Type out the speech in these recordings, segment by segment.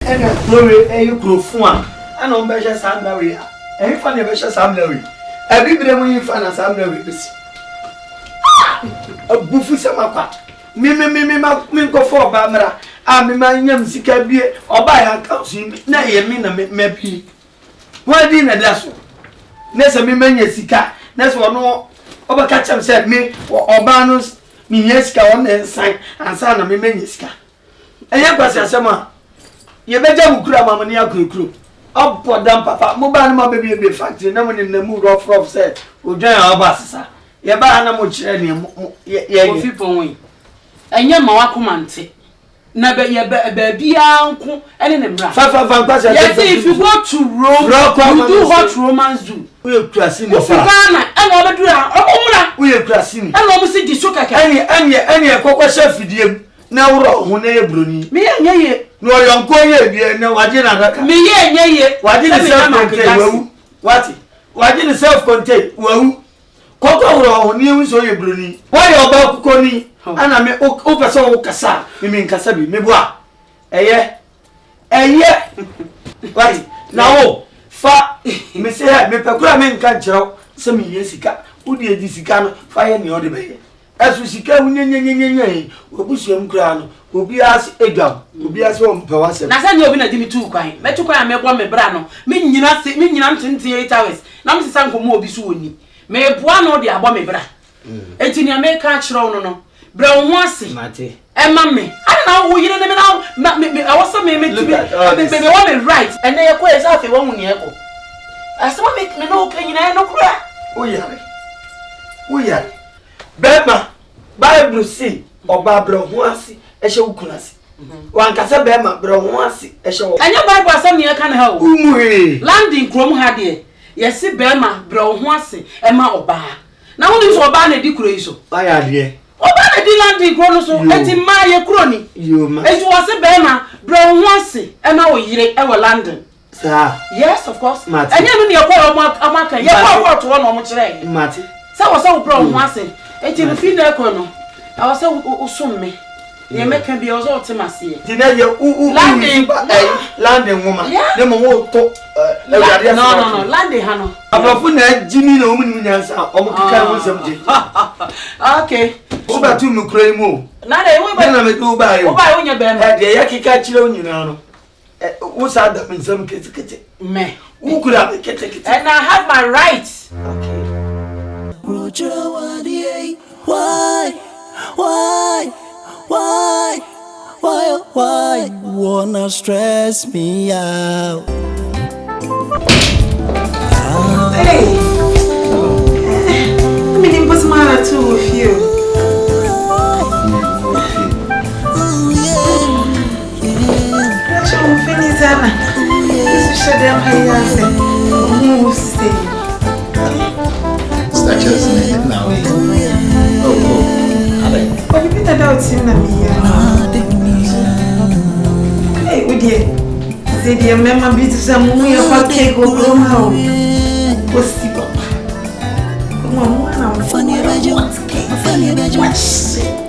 ena glory you crofun a ana on be hye sam na we a fa na be hye sam na we abibire mu yin fa na sam na we besi abufu samakwa mi ko fo ba mra a mi ma nyam sika bie oba ya ka so na ye mi na me bi wadi na da so na se mi manya sika na so no oba ka cham se mi oba no mi nyesika won na nsan ansa na mi manya sika enya kwase asema ye beja mukura mama ni akuru opo dam papa mo ba na ma be factory na mo ni na mu rough se odwan oba sesa ye ba na mo kire ni ye ofi ponwi enya ma wakomante na be ye ba bia nko ene ne mra fa kwase yes if you go to Rome you do what Romans do we krasi ni fa Ghana ena obedura omra we krasi ni ena omo si di so kaka anye kokwa chef diem na wuro ho na ye broni me ye ye no yonko ye bie na waje na daka me ye waje ni self contained wawu wati waje ni self contained wawu kokwa wuro ho ni wi so ye broni wa ye oba kuko ni ana me o pese o kasa me nkasa bi me bua eye wati na o fa me se me pekura me nka nkyerɛw se me ye sika udi edi sika no fa ye ne ode beye asu sika hunyenyenyenyen obusuam kura no obi as edwam obi as o mpa wase na se ne obi na di mi tu kwan metu kwan me bo me bra no me nyina ntente 8 hours na me sesa nkomo obi so woni me boa no de abo me bra enti ne me ka kyerɛw no bra wo ase mate ema me ana wo yire ne me na me awose me tu me want me right and na yeko esa afi wo huni eko asema me no kanyina no kura o yare bema bible say oba bra ho ase ehye wukunase wankasa bema bra ho ase ehye wo anya bible asem ne ka na ha o umuhe landing krom ha de yesi bema bra ho ase ema oba na woni so oba na di kuro iso aya de oba na di landing kro no so enti ma ye kuro ni enti wo se bema bra ho ase ema wo yire e wo landing sa yes of course anya no ne yakwa amaka ye kwa to no mo kire mate sa wo se wo bra ho ase enti no fi na ko no I was usum me. Ye make be also ultimate. Did I landing woman? The mo to no landing hano. Abafu na Jimmy no mu nyansa o mo kika wo samje. Okay. O ba tu mu kura mu. Na dey we ba na me do ba yo. O ba yo nya be ma. De ya kika kire onyina no. Wo sa da mensam ketekete. Me. Wo kura ketekete. And I have my rights. Okay. Roger Awarie. Why wanna stress me out? Hey, I mean, what's the matter too with you? I'm finished, Anna. This is shut down here. I said, move, stay. Statues in it now. But you better doubt him na me. Hey, would you? Say the member be to some way of a cake or groom how? What's the papa? Come on, I'm funny about you. Funny about you.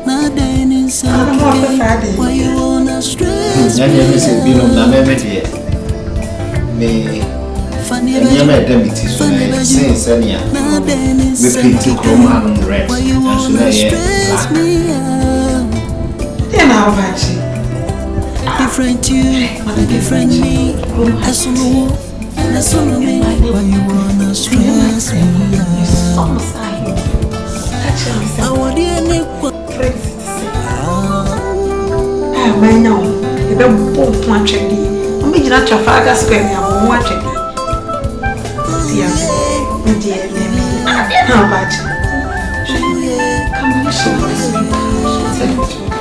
Nothing inside. Why you wanna stress? I never said, be no memory. Me. And you made them it is saying, Sanya, we paint to chrome and red. And so then I'll watch it. Different you, different me. That's all me. Why you wanna stress me? I want you I know. You don't both want to be. I'm making a Trafalgar Square. I'm watching. Dear, how about you? Come on,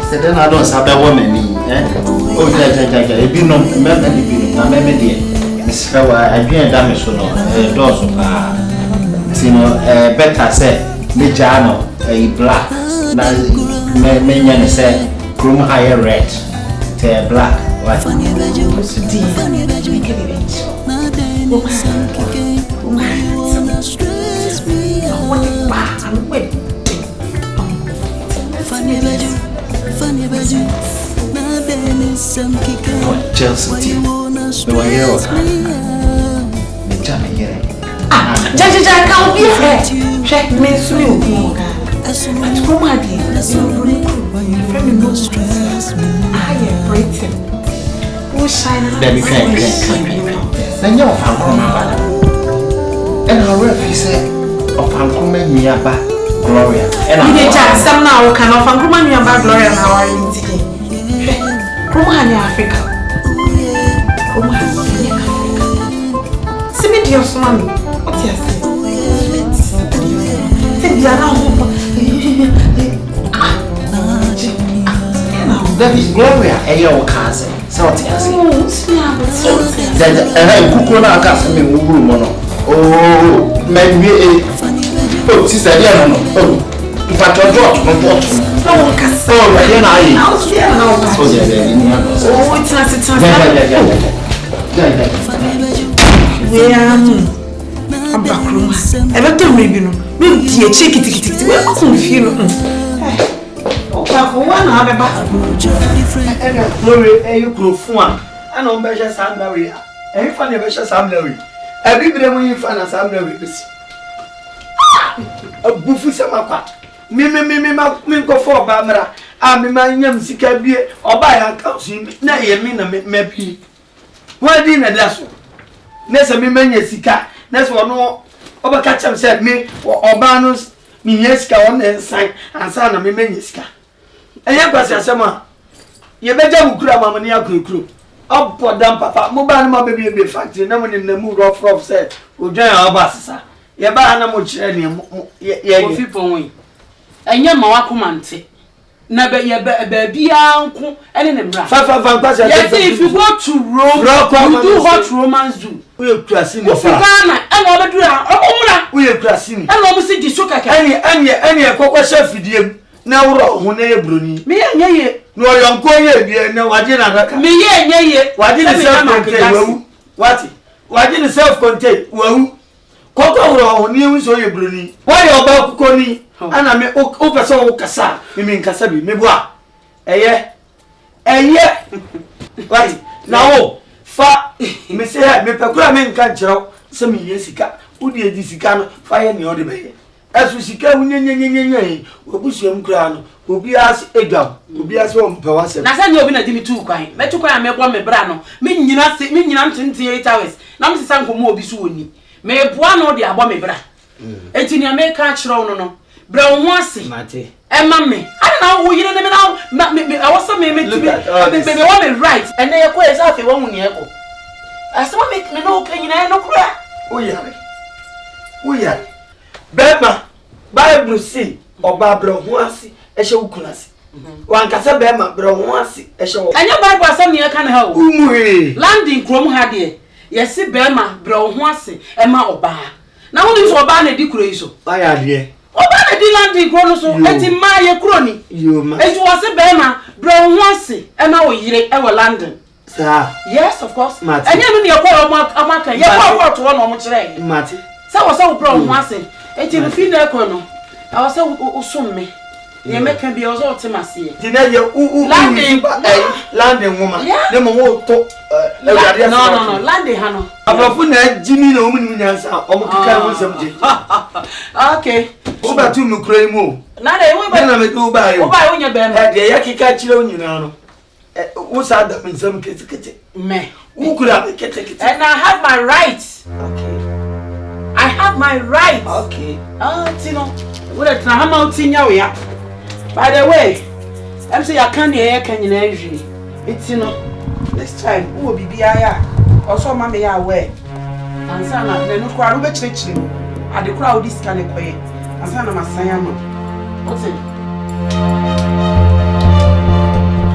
so then I don't have a woman. Oh, yeah, be no member, dear. Miss Flower, I didn't damage so no, doors of her. Better say, Mijano, a black. Many say, Chrome higher red, tear black. What? Chelsea, the way you are. Jaja, can't be here. Check me through. Come on, I am Britain. Who shine? Then you can't. Then you're from and our referee said, of Uncle Miaba Gloria. And I did some now can of Uncle Miaba Gloria and Awarie today. Come on, Africa. Come on, Africa. See me, dear son. What you say? Take the alarm. That is Gloria, a your cousin. So, and Kuku now cast me mono. Oh, maybe oh, sister, no. Oh, if I told you to come to no one can say, oh, it's not I'm back room. I don't maybe no. Maybe a cheeky ticket. Well, confused. Oh, one have a back. Glory, you grew fun. I know better Sam Larry. Any funny better Sam Larry. Everybody when you find a Sam Larry. A buffy summer. Me go for Bamara. I'm in my young Sika beer or buy a cousin. Nay, a minute, maybe. Why didn't I so? Nessa me many Sika. That's what no overcatch him said me or Urbanus, Mineska on the sign and son of me Meniska. And young person, summer. You better grab my money crew. Up for damn papa, mobile baby be factory, no one in the mood of said, we'll join our buses. Your banner much any people win. And your Mawacumante. Never your baby uncle and in the yes, if you go to Rome, you do what Romans do. We'll cross in the Ghana and over to our we'll cross in. And obviously, the sugar any a cocoa chef with you. Now, when they bruni. Me and ye, no, young coyer, no, I didn't. Me, ye, why didn't self-contain? Why didn't self-contain? Well, Coco, news or your bruni. Why about Connie? And I may over so Cassa, you mean Cassabi, me bois. Eh, right now, fa, me say, me proclaiming can't some years ago, who did this can fire me on the bay. As we see, we push him crown, will be as a gum, will be as one per once. Now, you've been a dimmy too kind. Let you cry, I may want me brano, mean you not 28 hours. Now, Mrs. Uncle Mo be soon. May a one or the abome bra. And in your make catch no. Brown once, Matty, and mammy. I don't know who you don't know. I was some maybe to be right, and they acquire out a woman near. As one make me no clean and no cry. We are. Bema, Bible see, or Barbara once, a show class. One Casa Bema, Brown once, a show. And your Bible some near can help. Landing Chrome had ye. Yes, see Bema, Brown once, Emma or Bar. Now, only so bad a decoration. I are here. Obana di landing chronoso eti ma ye kroni you ma eti was a bema bro once Emma Oyire e wo London sir yes of course enya no ne yakwa amaka ye kwa to no mo kire mati say was a bro once eti no fi na ekono I was usumme ye meka bi ozo otemase di na ye landing woman dem mo to no landing ha no abafu na jimi na omu ni nyansa omu kika wo semje okay Uba tu mukure mu. Na de we ba na me do ba yo. Uba yo nya be na. De ya kika kire onyina no. Wo sa da me nsam ketekete. Me. Ukura me ketekete. And I have my rights. Okay. I have my rights. Okay. Tino. We let na ha ma utinya we ya. By the way, I'm say I can hear kan nyina ehwi. Tino. Next time, wo bibia ya. Also ma me ya we. Ansa na ne no kwa ro be chirechire. Ade kwa wo dis kan ekoye. Asana masayama. What's it?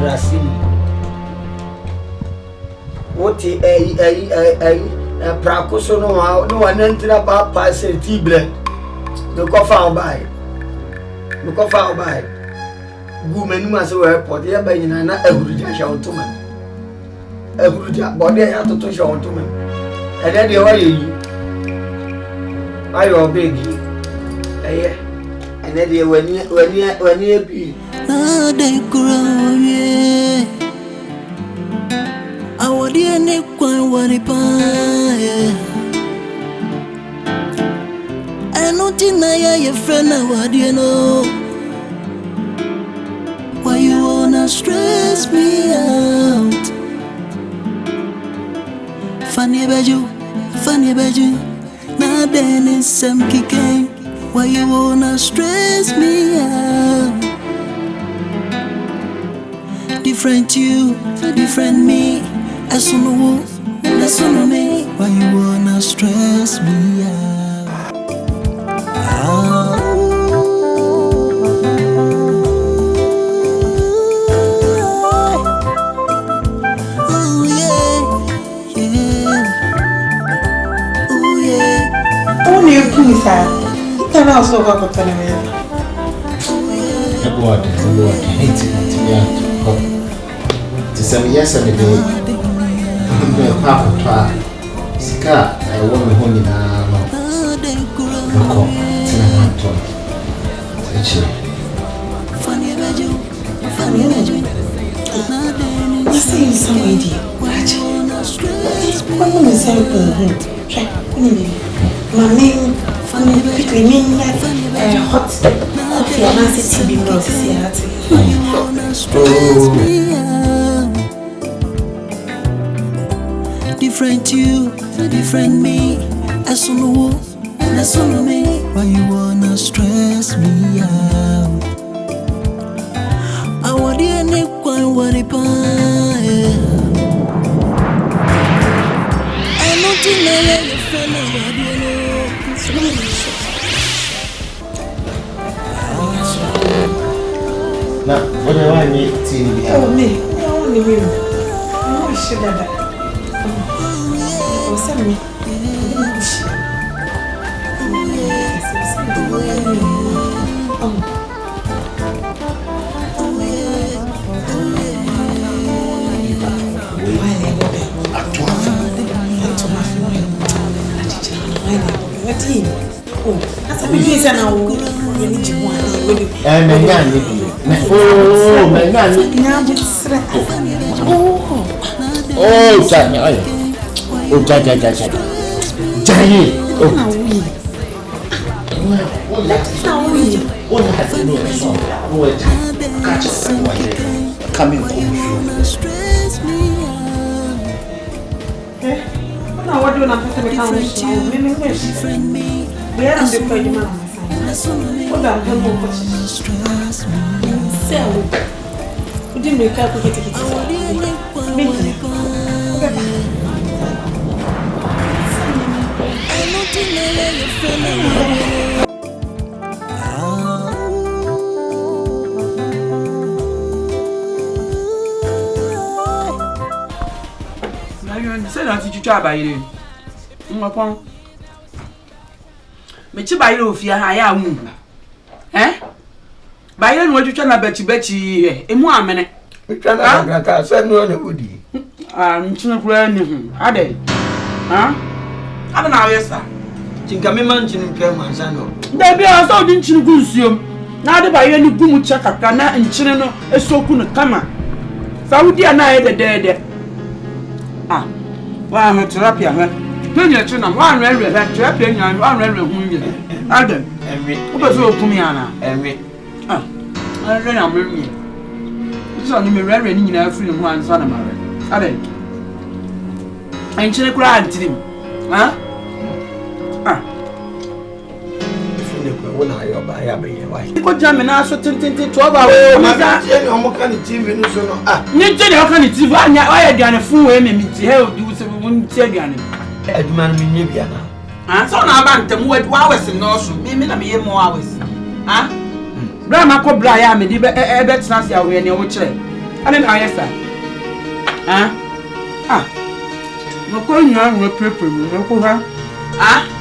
Rasili. What prakoso no one entra pa tible. Me ko fa obai. Gu menuma se airport ya ba nyina na ahuruja sha ontoma. Ahuruja body ya toto sha ontoma. E de wa yi. Ayo big. Yeah, and then when you be. Awarie ne kwan wari pa eno tinaya ye friend awarie no. Why you wanna stress me out? Funny beju na then some kicking. Why you wanna stress me out? Different you, different me. That's on me. Why you wanna stress me out? Oh yeah, yeah. Oh yeah. Only you please, sir. You can also work up to me. What? Yes, I did. Papa, Sika, I want me home in a look. I see some idea. Watch. What will you say? Mammy, quickly, mean hot coffee and I see TV different you, different me. That's on me. Why you wanna stress me out? I want you to quite what it I don't think I your friend now, what do I need to oh, me. I only will. I should have that. Oh, send me. Oh, that's a big reason now. You need to want to. Oh, Jai. Oh, Jai. Coming now what do you want to tell me? We are the pretty man. What are you sell? We didn't make up with it. Say that you try by you. Mechi ba yire ofia ha ya wu. Ba yire no twetwa na bechi emu amene. Metwa na kaka se no na wudi. Nchine kura ni hu. Ade. Ade na awesa. Tinka me man chinu twa mansa no. Da bia so di nchine ku nsuom. Na ade ba yire ni gumu cha kaka na nchine no esoku no kama. Saudi ana ye de. Wa no therapy ha. Penya china wa nwe ha therapy nya wa nwe hu nyi. Ade. Enwe. Obeso okumi ana. Enwe. Ade na mremi. So ni me rere ni nyina afiri ho ansa na mare. Ade. Enchine kura antirim. Wona ayo ba ya be ye wai ko jam na so tintintin 12 hours ma ga je no mo kan TV no so no ni je ne kan TV anya o ya duane fu we me ti he odi wo se won ti aduane aduma no me bia na so na ba ntam wa hours no so me na me ye mo hours bra ma ko bra ya me di be tena se awe ne wo kire ane na ayesa mo ko nya no pepe mo ko ha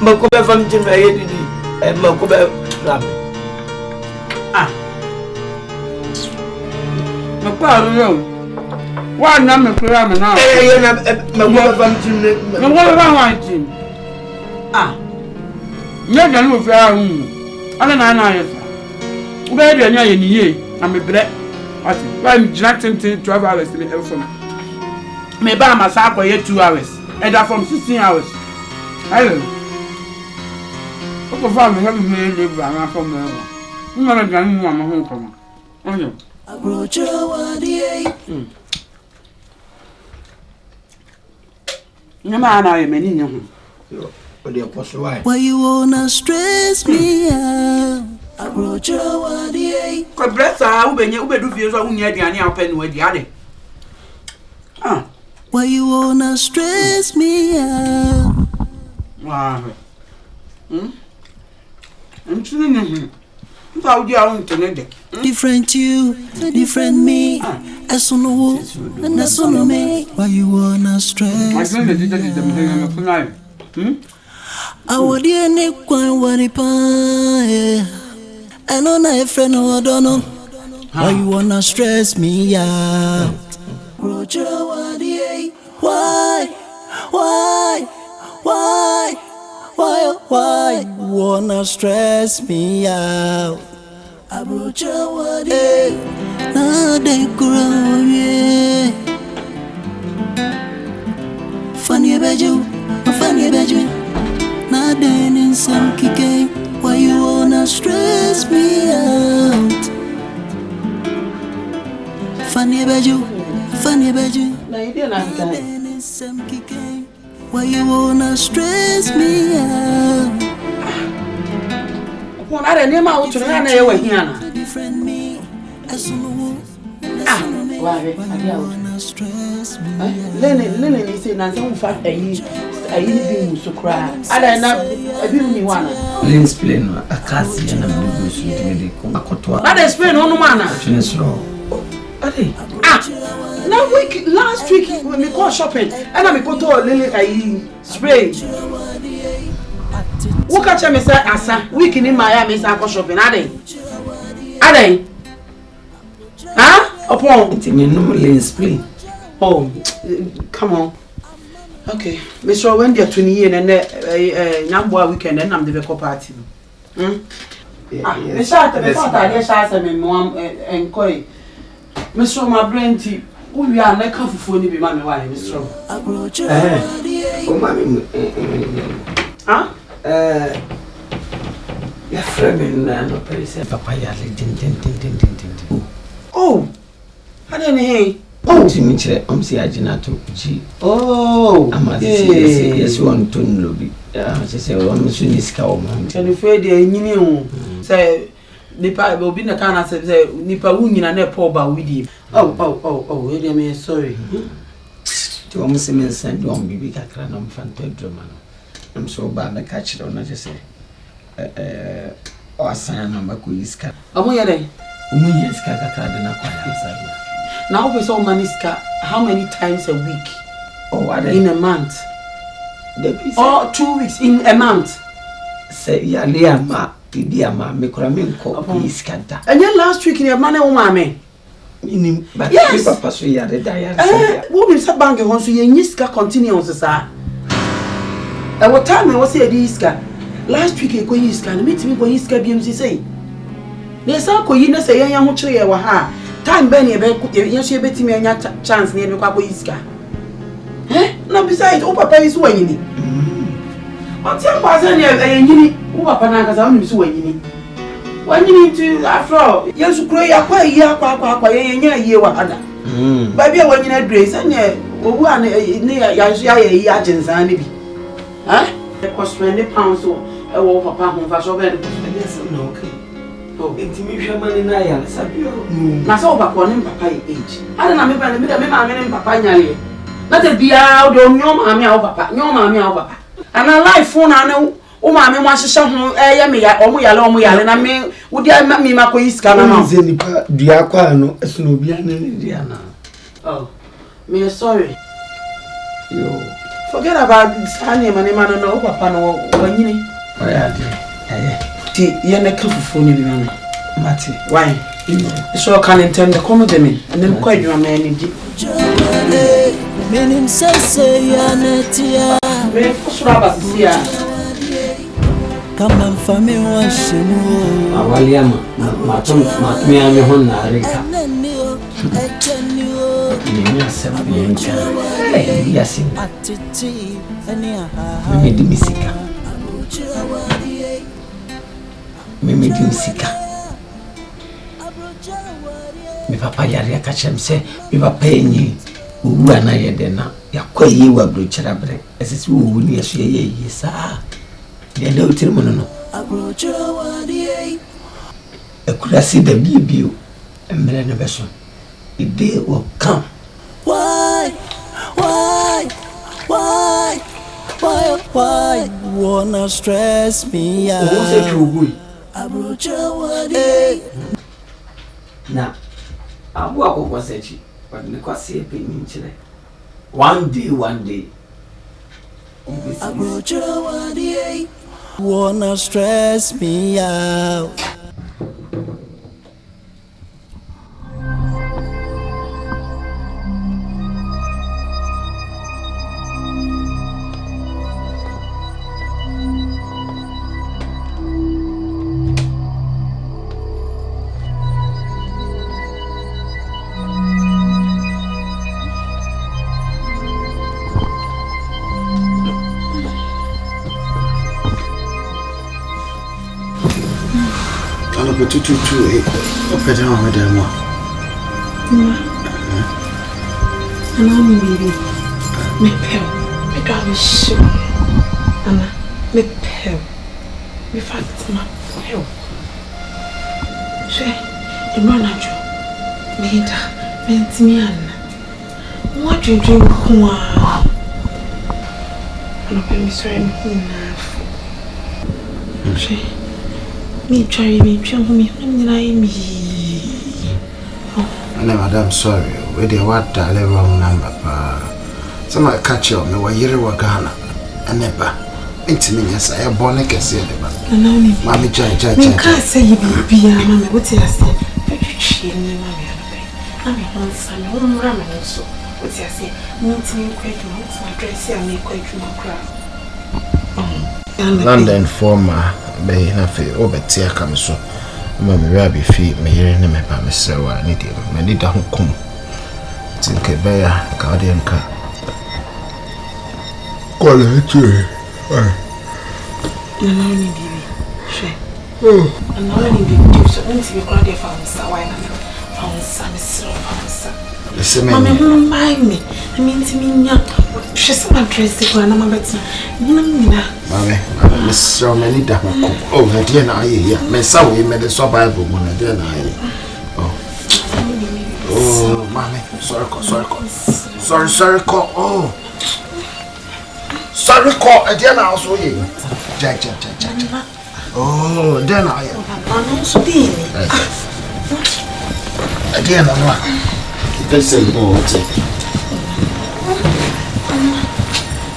mo ko be fam tin be ye didi mo ko be ram mo ko aro wa na me ko ram na ye na mo ko be fam tin mo ko be fam wan tin nya dan wo fi ahun ane na ayesa wo be de nya ye ni ye na me bre ati wa mi jina tintin 12 hours ni e fo Me ba ma sa akoye 2 hours. And that from 16 hours. Hello. Oko fa me have me live na from me. Ngara gan mu ama ho kono. Onyo. Nyama na ye meni nyo. Why you wanna stress me out? Ko bresa ubedu fie so unya aduane a open no adi ade. Why you wanna stress me out? Wow. I'm chilling. Different you, different me. As on the wall, and that's on me. Why you wanna stress? I would hear Nick what it I know not friend or don't know. Why you wanna stress me out? Why you wanna stress me out? Funny about you. Not then in some kicking. Why you wanna stress me out? Funny about you. Why you wanna stress me out? What are the name out to run away here? Different me. As on the wall. Why wanna stress me out? Lenny is saying, I don't find a living so cry. I don't know a beauty one. Len's plane, a cassie and a blues with the Comacotua. Not explain on manner. Now last week when we go shopping, and I go to a lily spray. What catch me say asa week in Miami say go shopping, are they? Huh? Upon it's in your normal spring. Oh, come on. Okay, Mr. When they're 20 years and Nambwa weekend, and I'm the Beco party. The shot of the shots and mom and Koi. Mr. My brain tea. We are not comfortable to be my wife, Mr. Huh? Your friend and papaya. Oh, I didn't hear. Oh, I'm saying, oh, I'm yes, one to lobby. I say, I'm soon is cow. And if they knew, say, Nipa will be the kind of say, Nipa Union and a poor bow with him. Oh, wait a minute, sorry. To almost send you on Bibi Cranum Fanto German. I'm so bad, I catch it on, I just say, or sign number Kuiska. Oh, yeah, they. Yes, Kakakadana. Now we saw Maniska how many times a week? Oh, what in a month? Or 2 weeks in a month? Say, Yaliama, Idiama, Micraminco, Iskanta. And then last week in a man, oh, mammy. But yes, Papa, so you are the diary. What will Sabank want to Yiska continues, sir? At what time I was here, Iska? Last week, a Queen Iska, meet me when Iska BMC say. There's a Queen, say, I am tree, time Benny, yes, you bet me a chance near the Quapo Iska. Eh? No, besides, oh, Papa is winning. What's your cousin? Oh, Papa Nagas, I'm swinging. When you need to, after all, yes, you cry a quiet year, year, what other. Baby, when you're dressed, and one near Yashia agents, and maybe. Huh? It cost £20 or Papa home for so very. Yes, okay. Oh, it's me, money, and I Sabio. Naso Papa, Papa age. I don't know, I'm Papa Yali. Let it be out on your mammy, Papa, your mammy, Papa. And I like phone, I know. Oh, mammy wants to show me, and I mean, would you make me my quiz? Come on, Diaquano, a Snobian and Indiana. Oh, me sorry. You forget about Stanley, my name, I don't know, Papa, no, when you need. You're not comfortable, Matty. Why? So I can intend the comedy, and then quite your man in deep. Meaning says, Yanetia. Come on for me, wash him. Awaliama, Matum, Matmiami Hona, Rika. me asem be ncha eh yes me di misika me di misika me papa yare ka chem se me papa enyi owu ana ye de na yakwayi wa brochara bre esisi owu ni yeso ye sa de le otiri mo no akurasi da bibio emre no beso the day will come. Why you wanna stress me out? Who said you would? Now, I walk over such, but because see a penny in Chile. One day. Wanna stress me out? Open down with them. Anna, baby, me pale, me drive shoe. Anna, me pale, me fat, my pale. She, the manager, me hita, me intimian. What you drink, Anna, me sorry, enough. She. Me try me No, madam, sorry. We dey what the wrong number. Some catch you me AWARIE Ghana. Aneba. Intimi yes I born a kese de ba. Mami jai. Me can't say you be mama what you say. She ni mama na me say me ramen so. What you say? Me intimi kwaju mo so address ya me kwaju mo kra. London former be na fe obetia kam so. Ma me rabi fi me yere ne me pa me sewa ni di me ni da hokom. Tinke be ya ka ode nka. Kola eche. Nana ni bibi. She. Nana ni bibi so nti be kwa de fa nsa why na fa nsa me sro fa nsa. Listen me buy me. I mean to me nya. She say my dress dey go na ma beti. Nina. Mame, Miss Romani da hokom. Oh, na dia na aye ya. Me sa we me the so Bible mo na dia na aye. Oh, mame, sorry ko. Oh. Sorry ko, dia na also ye. Ja. Oh, dia na aye. Mama so dey. Dia na no. Pese mo te.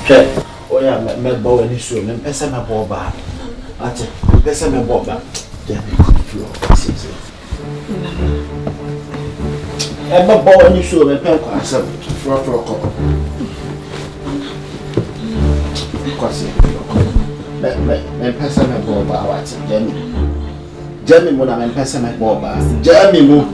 Okay. Oh yeah, me bow any so me pese me bow ba. Ate, pese me bow ba. Then floor. E me bow any so me pen kwa asem. Floor ko. Kwasi. Me pese me bow ba wate. Jemi mo na me pese me bow ba. Jemi mo.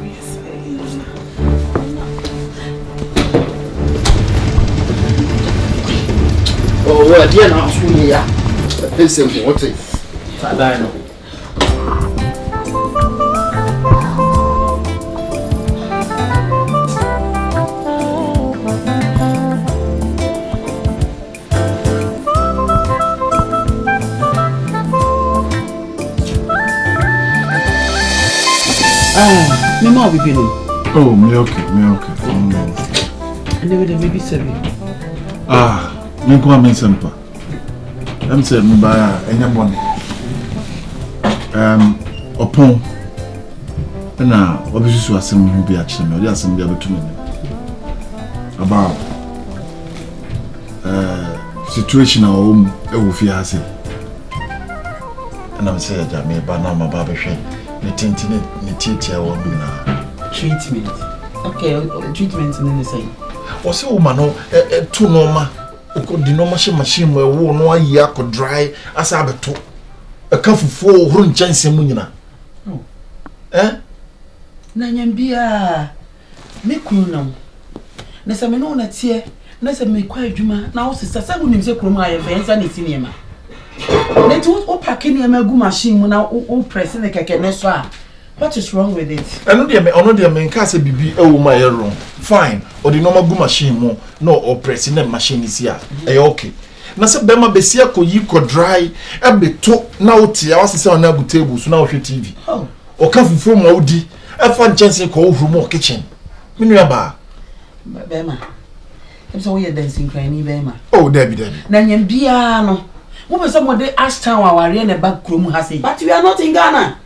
Oh, well, dear, now, swing ya. Listen, what's it? Sadano. Me ma obi binu. Oh, me okay. And they would maybe sorry. Me go am sempa. Em say me ba enya money. Opon. Na obi susu asem hu bi a kire me. Odi asem bi abetu me. About situation our e wo fi ase. And I'm say ja me ba na ma ba be hwe. Ne tintini ne titia wo bi na Treatment. Okay, treatment in the same. What's your woman? Two normal. The normal machine where we no aye could dry as I be to. A cup of 4 run chance munina. Nanyambia me kunam. na se me no na tie na se me kwa adwuma na wo sesa se wonim se krom aye fensa ne sinema na tu o pack ne ma gu machine mu na o press ne keke ne so a what is wrong with it ono de me nka se bibi ewo ma ye wrong fine o de no ma gu machine mu no o press ne machine si a e okay na se be ma be sia ko yi ko dry e be to na o tia wa se na agu table so na o hwe TV o ka fufu ma odi e fa nchese ko ohuru mo kitchen minu ya ba ma so we dancing cry ni be ma oh debi na nyam bia no mo be so mo de Ashton Awarie na back krom ha say but we are not in Ghana.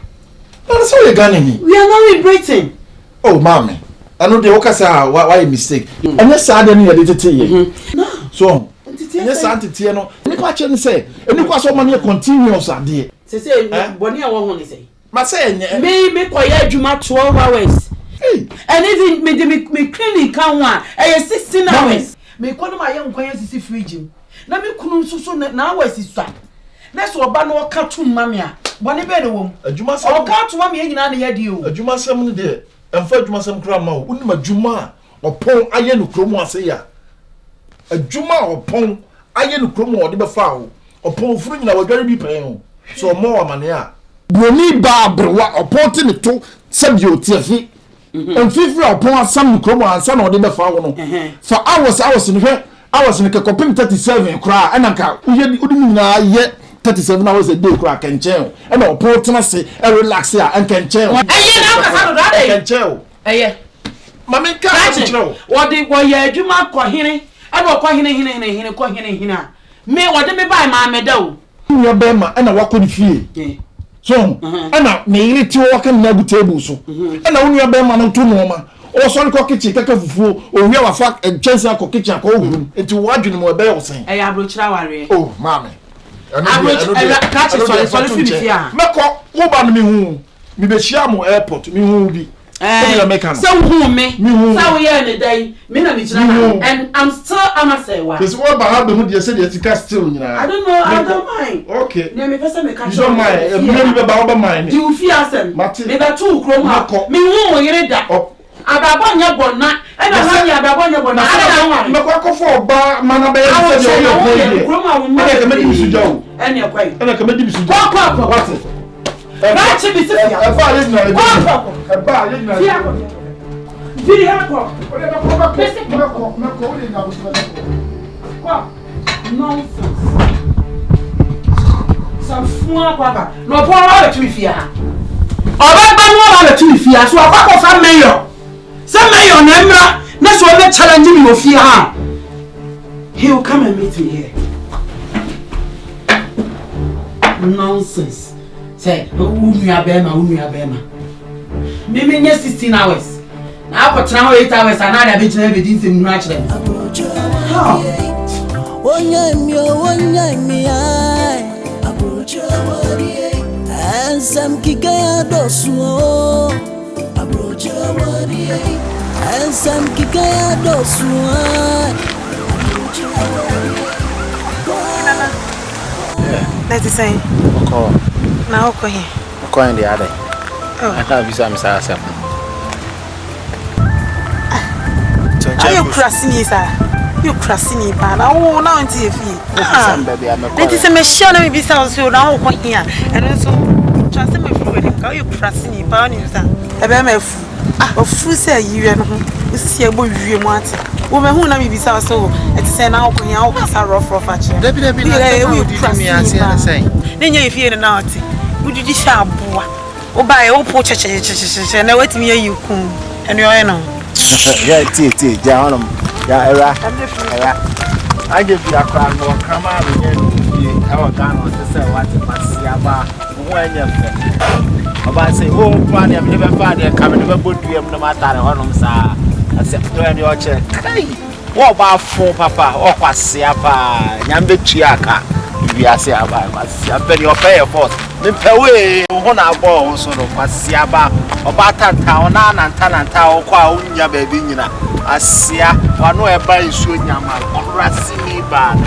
No, so you Ghana ni we are not in Britain. Oh mama I know they work as why mistake and yes sad any dey tete no so yes antete no nipa che ne say eni kwa so man continuous ade say boni a wo ho ne say ma say me koya adwuma 12 hours and even me clinic kan wa 16 hours me kono ma ye nkwan sisi fridge na me kunu nsusu na hours isa na so oba no ka tum mame a boni be de wom adwuma sem o ka tum mame nyina na ye de o adwuma sem ne de emfa adwuma sem kra ma o unim adwuma opon aye no kromu ase ya adwuma opon aye no kromu o de be fa o opon furu nyina wadware bi pen o so mo amane a broni ba brewa opon te ne to sabio tiefi enfifri opon asam no kromu ansa na o de be fa wo no for hours ne hwe hours ne kekopim 37 kra enanka udi nyina ye 37 hours a day kra kenchen e na opon tena se e relax ya kenchen na ka sa do dade kenchen mama ka chiro wo ye adwuma ko hene e do ko hene ko hene a me wo de me bai ma me da o nwa be ma e na wako ni fie so e na me yiri ti wo kan na gu table so e na nwa be ma no to no ma o so ko kitchen kaka fufu o wi wa fa chance ko kitchen ko ohuru enti wo adwene mo be wo sen e ya brochira Awarie oh mama catch sorry fi a meko wo ba no mi hu mi be shia mo airport mi hu bi so who me so we are the day me na me chira and I'm say wa this what ba ha be hu de say de tika still nyina I don't mind okay na me pesa me catch you don't mind me be ba mind you feel asem me ba tu krom ha me hu o yere da ababo nya bonna e na ha nya ababo nya bonna ala na me kwa ko fo ba mana be say de o ye krom ha wo me ka me di bisuja ene kwai ene ka me di bisuja kwa what Rachi bi sifia. E ba le na le. Viri hako. Nonsense. Safua papa. No po wa tu fia. Oba ba no wa tu fia so akwa fa mayor. Say mayor na mra na so be challenge me ofia ha. He will come and meet me here. Nonsense. Say, unuya bema. Me nye 16 hours. Na ako tena 8 hours another be tena be din se mu achire. Wonya mi ai. Approach Awarie. Ansam kikaya dosuo. Approach Awarie. Ansam kikaya dosuo. Approach Awarie. That's the same. Okay. Now, okay. Okay, the other. I can't be some size. Are you crossing, sir? You crossing, but oh, now into your feet. That is a machine. Let me be so now, here. And also, trust me for wedding. Are you crossing, but you say, a fool say you and you see a boy you want. Woman who let me be so, and say now, when you are rough at you. You cross me and say, then you fear the naughty. Would you sharp boy? Oh, buy a poor church, and I wait me you come, and you're in. Yeah, John. Yeah, I give you a crown more. Come out and our gun on the cell. What it must see about when you're about say, oh, Fanny, I've never found you coming to a boot to him no matter how long, sir. I said, when you're check. What about four papa or Quasiapa, Yambe Chiaka? If you are say about I bet your pay force. The pay one our balls sort of Quasiaba or Batan Town and Tanantao, Quaunia baby. Asia, one way by Sunyama, or Rassini bad.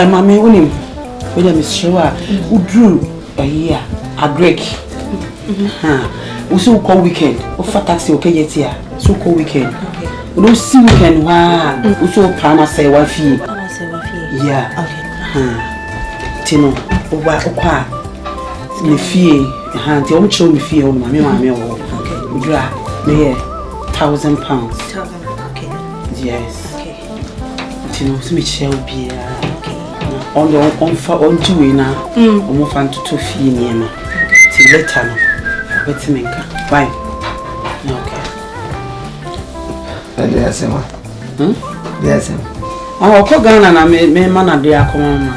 Mammy, winning. With a Miss Shower who drew a year, a Greek. We so call weekend. Offer taxi, okay, yet here. So call weekend. We don't see weekend. Wow. We so Pana say wifey. Yeah. Okay. Tino, Owa, me fee. The old show me fee on my mammy. Okay. Dra, me £1,000. Okay. Yes. Okay. Tino, me shall be. On the on two now, almost fun to 2 feet near me. Till later, what's me? Bye. Okay. Yes, Emma. Yes, Emma. Oh, Kogan and I made man a dear common.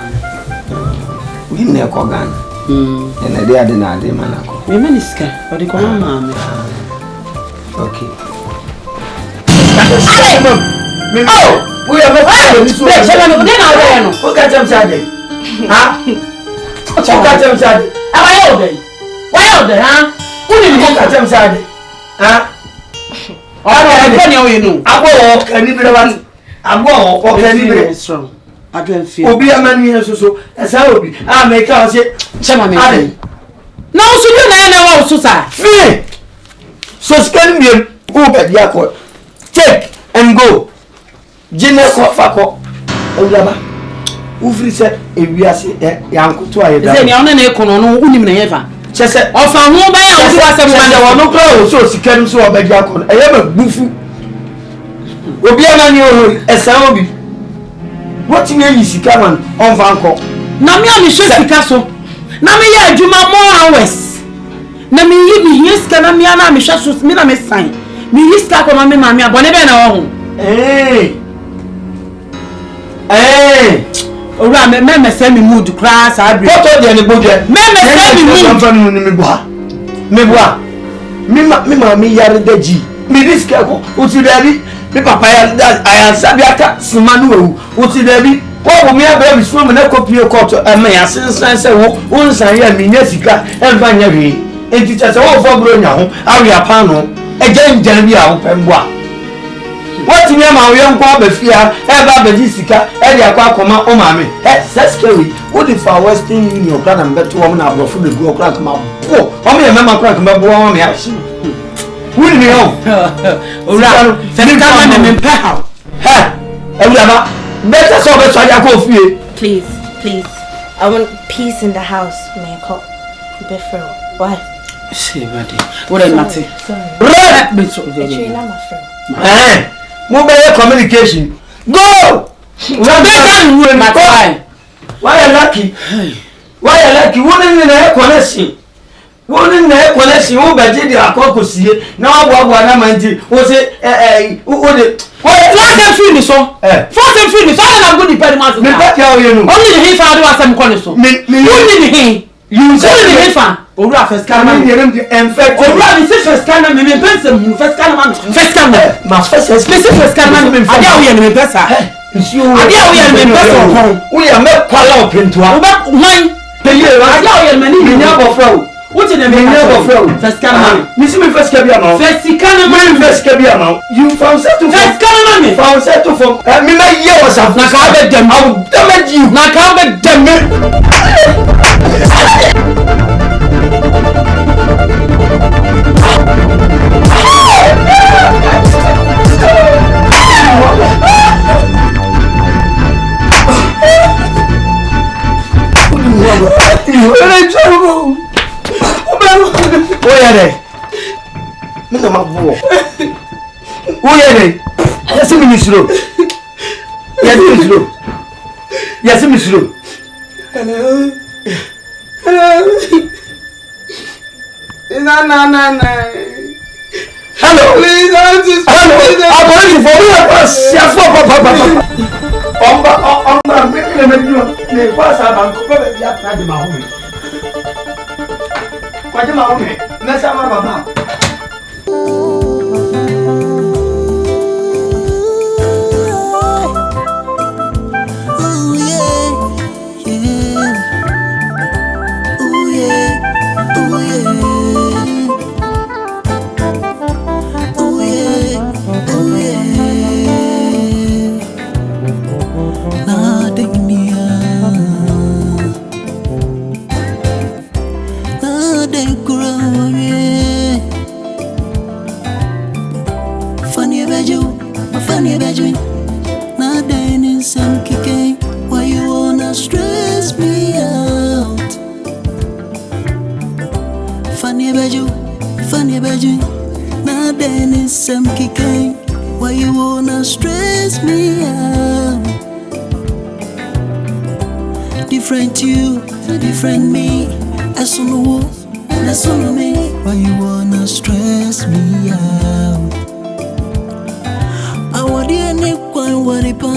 We never Kogan. And a dear dinner, the man. We minister, but the common. Okay. Oh! We have a who got them Saturday? Huh? Who got them Saturday? Why all day? Why all day, huh? Who did you got them Saturday? Huh? I know. I walk and you know I walk and you strong. I don't feel. Obi a man here so as I will be. I make us say, Chama. No, so you know, so me. So scan me over the aqua. Take and go. General Fako. Ojaba. Ufri se ewiase yanko to aye da. Ze ni ona na ekono no unim na yefa. Chese ofa ho ba ya so asem ma de wono kro so sika nim so obagi akon. Eye ma bufu. Obi ana ni o esa obi. What me yi sika man on vanko. Na me ami so sika so. Na me ya adwuma more hours. Na me yi bi hiska na me ana me hwa so me na me sign. Me hiska ko ma me ma me abone be na wo ho. Ora me say me mood crash abi. Photo de ni bodje. Me say me mood. Amfanu ni me boa. Me boa. Me ma me yare daji. Me risk ko. O ti dabi. Me papa ya aya sabi aka simanu ewu. O ti dabi. Wo me abra bi so me na copy court me ya sensan se wo nsan ya me nya sika enfa nya hwe. Enti cha se wo fo bro nya ho awe apa no. Eje njan bi a wo pemboa. What me ma we nko abafia e ba baji sika e dia kwa akoma o ma me scary wo the for Western Union kra na mbeto wo na abrofo be go kra kama bo o me mema kra kama bo wo me ahye wo ni ho ora se ni kama na me mpa ha e wi aba better so be so ya ko fie. Please I want peace in the house. May I call Befro? Why? See buddy what am I say? Sorry. Right me so Actually not my friend. Mobile communication. Go! Why are lucky? Why are lucky? Wouldn't in a connection? Wouldn't a connection? Who by Jedi Akokusi? Now, what am I doing? Was it who would it? Why, last finish so? First and finish. I am good depending on the back. Only the head father was some connection. Me, you say the head fan. Ora first camera en fait ora ni first camera me pense mu first camera ma first camera me adia wo ye ni me pesa adia wo ye ni me pesa wo ya me kwala opintoa wo ba wan pe ye adia wo ye me ni nya bofra wo ti na me nya bofra first camera me si me first camera ma first camera ma you found set to first camera me found set to from me ma ye was af na ka be dem awu damage you na ka be dem Yes, hello. Hello. Please, I'm waiting for you. Nade kura Awarie. Funny beju. Nade ni some kike. Why you wanna stress me out? Funny beju. Nade ni some kike. Why you wanna stress me out? Different you, different me. That's on me. Why you wanna stress me out? Awarie ni kwa waripa.